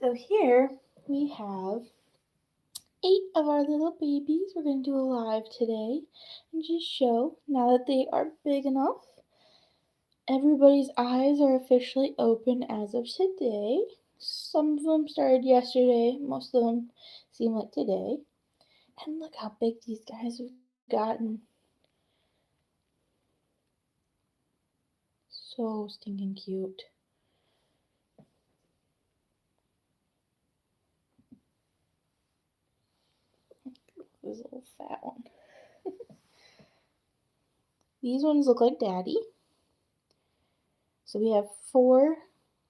So here we have 8 of our little babies. We're going to do a live today and just show now that they are big enough. Everybody's eyes are officially open as of today. Some of them started yesterday, most of them seem like today. And look how big these guys have gotten. So stinking cute. This little fat one. These ones look like daddy. So we have four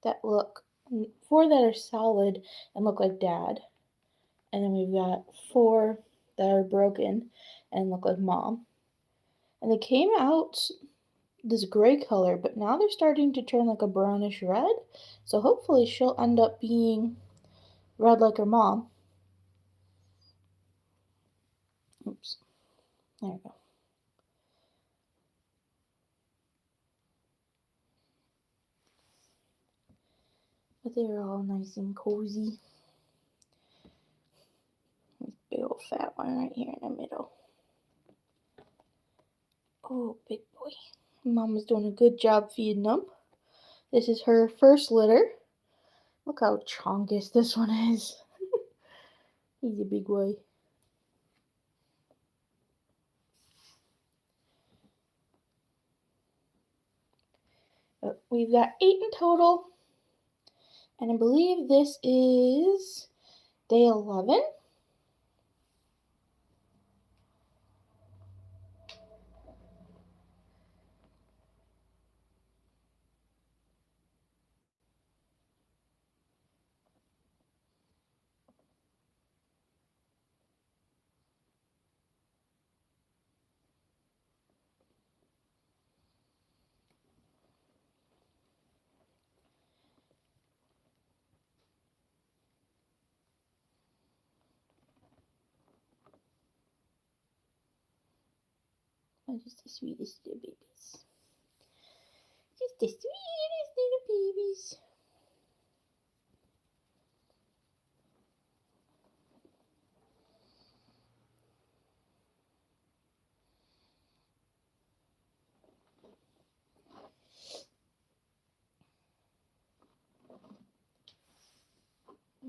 that are solid and look like dad. And then we've got 4 that are broken and look like mom. And they came out this gray color, but now they're starting to turn like a brownish red. So hopefully she'll end up being red like her mom. Oops. There we go. But they're all nice and cozy. This big old fat one right here in the middle. Oh, big boy. Mama's doing a good job feeding them. This is her first litter. Look how chonkish this one is. He's a big boy. But we've got 8 in total. And I believe this is day 11. Oh, just the sweetest little babies. Just the sweetest little babies.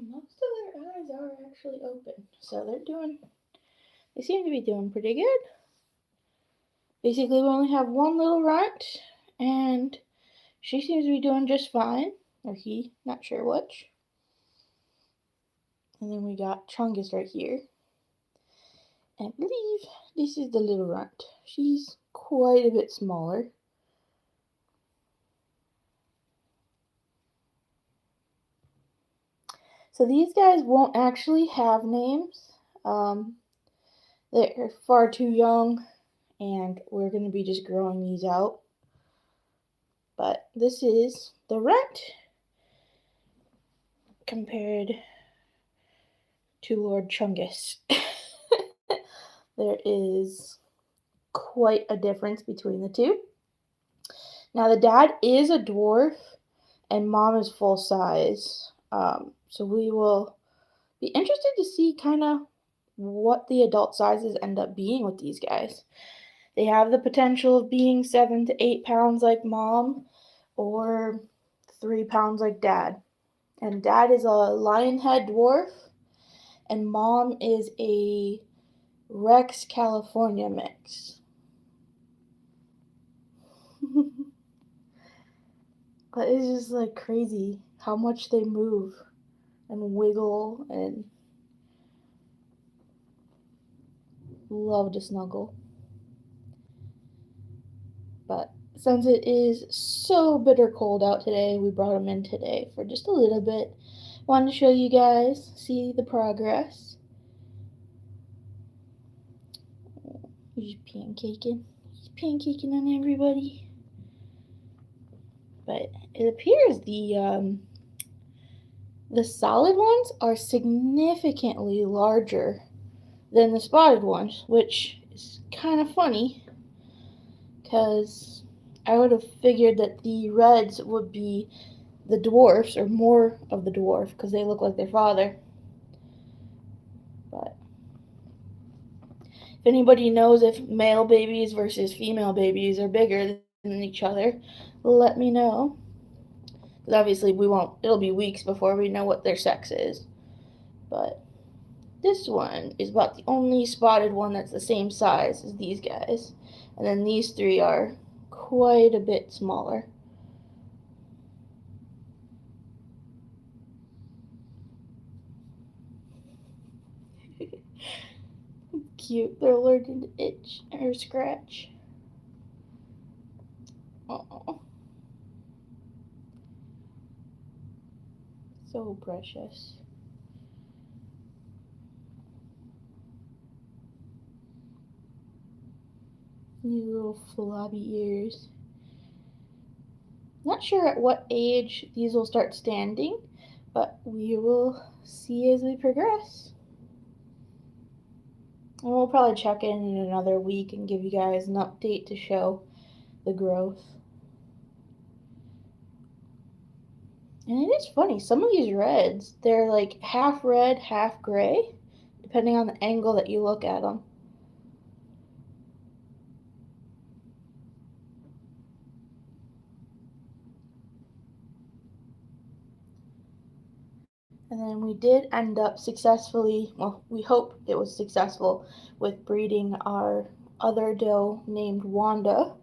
Most of their eyes are actually open, so they seem to be doing pretty good. Basically, we only have one little runt, and she seems to be doing just fine. Or he, not sure which. And then we got Chungus right here. And I believe this is the little runt. She's quite a bit smaller. So these guys won't actually have names. They're far too young, and we're going to be just growing these out. But this is the runt compared to Lord Chungus. There is quite a difference between the two. Now the dad is a dwarf and mom is full size. So we will be interested to see kind of what the adult sizes end up being with these guys. They have the potential of being 7 to 8 pounds like mom or 3 pounds like dad. And dad is a lionhead dwarf and mom is a Rex California mix. But it's just like crazy how much they move and wiggle and love to snuggle. But since it is so bitter cold out today, we brought them in today for just a little bit. Wanted to show you guys, see the progress. He's pancaking. He's pancaking on everybody. But it appears the solid ones are significantly larger than the spotted ones, which is kind of funny because I would have figured that the reds would be the dwarfs, or more of the dwarf, because they look like their father. But if anybody knows if male babies versus female babies are bigger than each other, let me know. Because obviously we won't. It'll be weeks before we know what their sex is. But this one is about the only spotted one that's the same size as these guys. And then these three are quite a bit smaller. Cute. They're learning to itch or scratch. Oh, so precious. These little floppy ears. Not sure at what age these will start standing, but we will see as we progress. And we'll probably check in another week and give you guys an update to show the growth. And it is funny, some of these reds, they're like half red, half gray, depending on the angle that you look at them. And then we did end up successfully, well, we hope it was successful, with breeding our other doe named Wanda.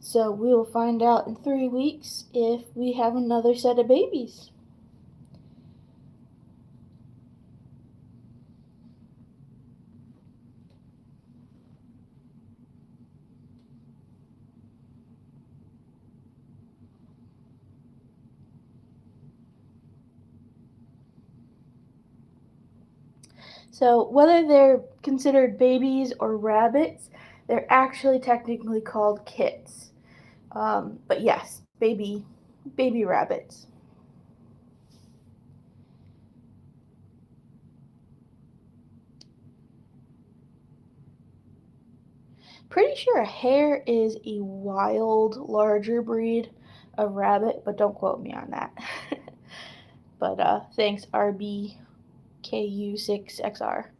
So we will find out in 3 weeks if we have another set of babies. So whether they're considered babies or rabbits, they're actually technically called kits. But yes, baby rabbits. Pretty sure a hare is a wild, larger breed of rabbit, but don't quote me on that. But thanks, RBKU6XR.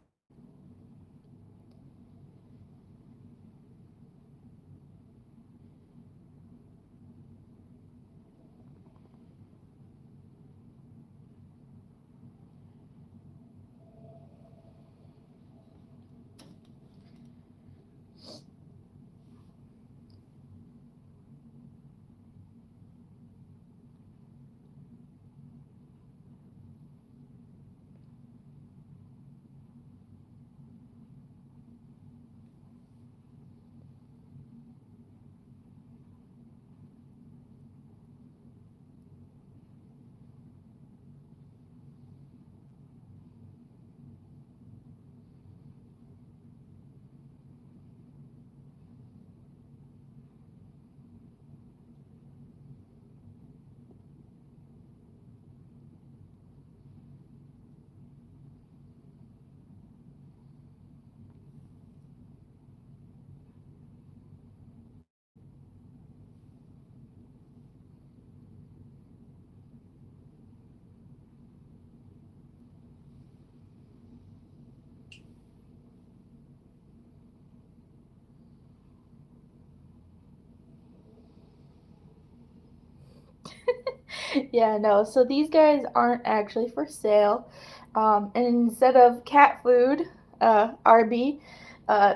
Yeah, no. So these guys aren't actually for sale. And instead of cat food, RB,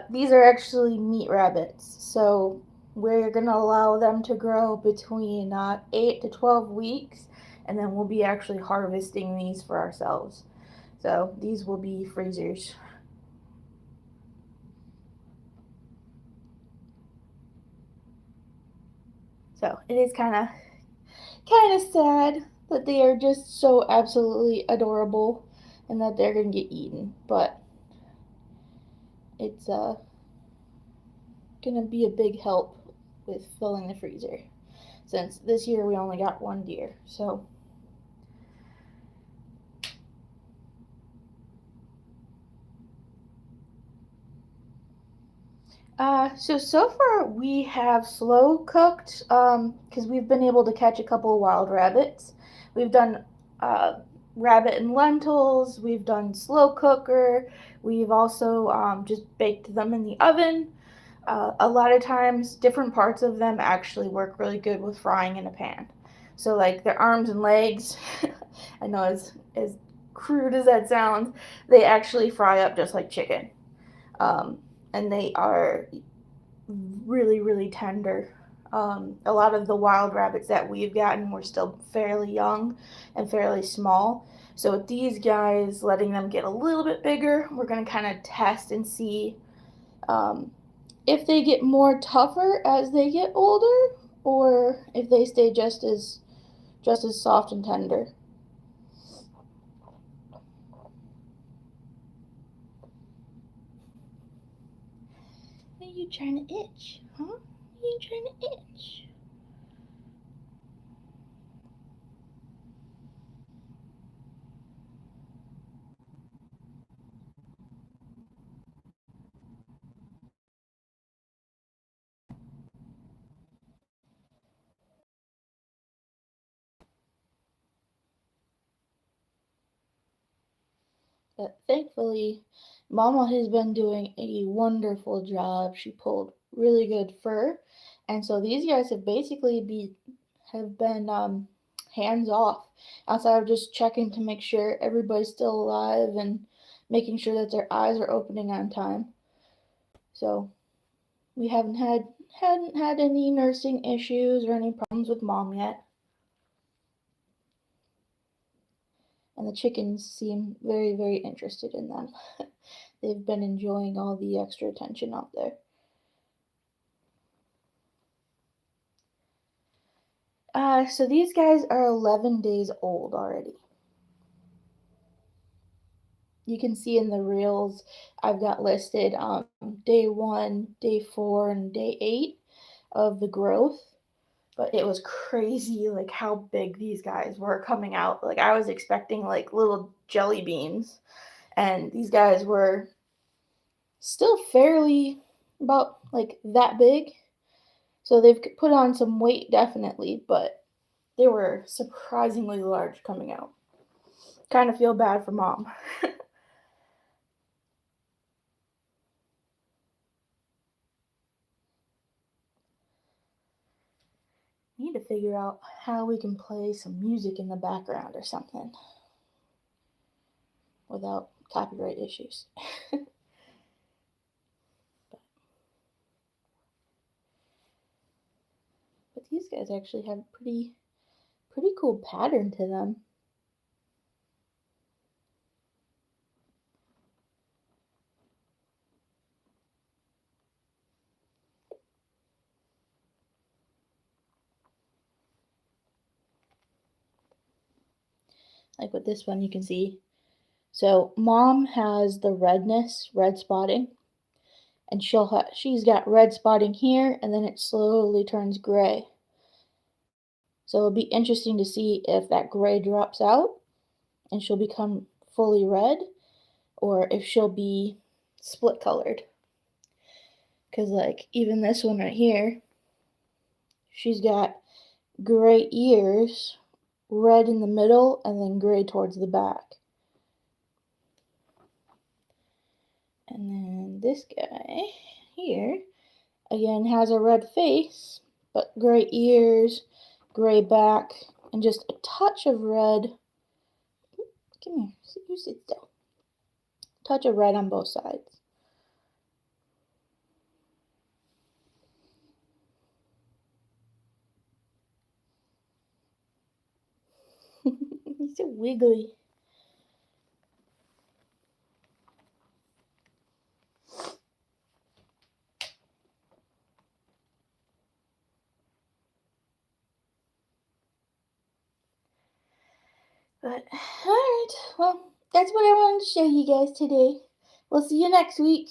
these are actually meat rabbits. So we're gonna allow them to grow between 8 to 12 weeks, and then we'll be actually harvesting these for ourselves. So these will be freezers. So it is kind of sad that they are just so absolutely adorable and that they're gonna get eaten. But it's gonna be a big help with filling the freezer since this year we only got one deer. So far we have slow cooked because we've been able to catch a couple of wild rabbits. We've done uh, rabbit and lentils. We've done slow cooker. We've also just baked them in the oven. A lot of times, different parts of them actually work really good with frying in a pan. So, like their arms and legs, I know as crude as that sounds, they actually fry up just like chicken. Um, and they are really, really tender. A lot of the wild rabbits that we've gotten were still fairly young and fairly small. So with these guys, letting them get a little bit bigger, we're going to kind of test and see um, if they get more tougher as they get older, or if they stay just as soft and tender. Are you trying to itch? Huh? Are you trying to itch? But thankfully, Mama has been doing a wonderful job. She pulled really good fur, and so these guys have been hands off outside of just checking to make sure everybody's still alive and making sure that their eyes are opening on time. So we hadn't had any nursing issues or any problems with Mom yet, and the chickens seem very, very interested in them. They've been enjoying all the extra attention out there. So these guys are 11 days old already. You can see in the reels I've got listed day 1, day 4, and day 8 of the growth. But it was crazy, like how big these guys were coming out. Like I was expecting like little jelly beans, and these guys were still fairly about like that big. So they've put on some weight definitely, but they were surprisingly large coming out. Kind of feel bad for Mom. Need to figure out how we can play some music in the background or something without copyright issues. But these guys actually have pretty cool pattern to them. Like with this one, you can see. So Mom has the red spotting, and she's got red spotting here, and then it slowly turns gray. So it'll be interesting to see if that gray drops out and she'll become fully red, or if she'll be split colored. Because, like, even this one right here, she's got gray ears, red in the middle, and then gray towards the back. And then this guy here, again, has a red face, but gray ears, gray back, and just a touch of red. Come here, you sit still. Touch of red on both sides. He's so wiggly. But, alright, well, that's what I wanted to show you guys today. We'll see you next week.